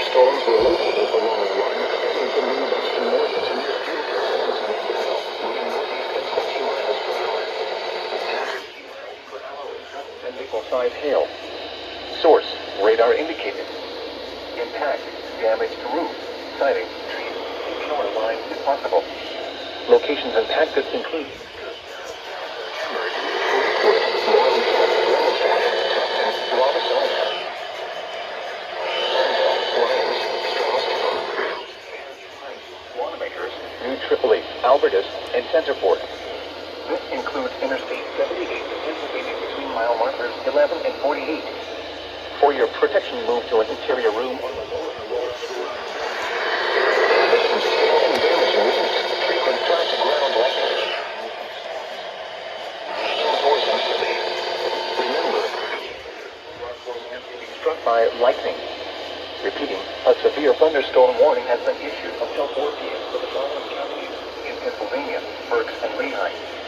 thunderstorms were located along a line expected to move us to north to near Allentown, moving northeast at 20 miles per hour. And nickel-sized hail. Source, radar indicated. Impact, damage to roof, siding, trees, power lines if possible. Locations impacted include Watermakers, New Tripoli, Albertus, and Centerport. This includes Interstate 78 Pennsylvania between mile markers 11 and 48. For your protection, move to an interior room on the lower floor. Victims hail and damage winds, frequent flat-to-ground lightning. Remember, Being struck by lightning. Repeating, a severe thunderstorm warning has been issued until 4 p.m. for the following counties in Pennsylvania, Berks, and Lehigh.